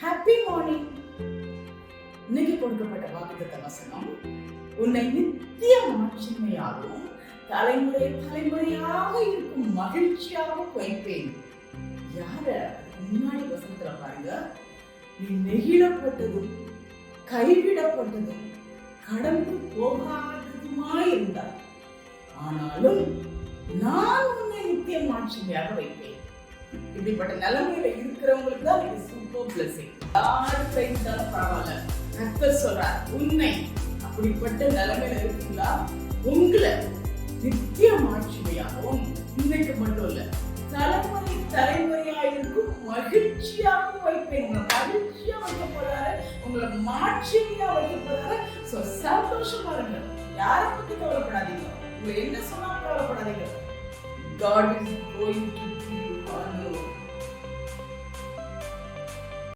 Happy morning. இன்னைக்கு கொடுக்கப்பட்ட வாக்குத்தத்த வசனம், உன்னை நித்திய மாட்சிமையாகவும் தலைமுறை தலைமுறையாக இருக்கும் மகிழ்ச்சியாகவும் வைப்பேன். யார முன்னாடி வசனத்துல பாருங்க, நீ நெகிழப்பட்டதும் கைவிடப்பட்டதும் கடந்து போகாததுமாயிருந்தார், ஆனாலும் நான் உன்னை நித்திய மாட்சிமையாக வைப்பேன். இப்படிப்பட்ட நிலைமையில இருக்கிறவங்களுக்கு தான் இது சூப்பர் பிளஸிங். யாரு கைத்தாலும் பரவாயில்ல, கர்த்தர் சொல்றார், உன்னை அப்படிப்பட்ட நிலைமையில இருக்குங்களா, உங்களை நித்திய மாட்சிமையாகவும் இன்னைக்கு மட்டும் இல்ல தலைமுறை தலைமுறையா இருக்கும் மகிழ்ச்சியாக வைப்பேன். உங்களை மகிழ்ச்சியா வைக்க போறாரு, உங்களை மாட்சிமையா வைக்க போறாரு. சந்தோஷமா இருங்க, யாரை பத்தி கவலைப்படாதீங்க, உங்களை என்ன சொன்னாலும் கவலைப்படாதீங்க. God is going to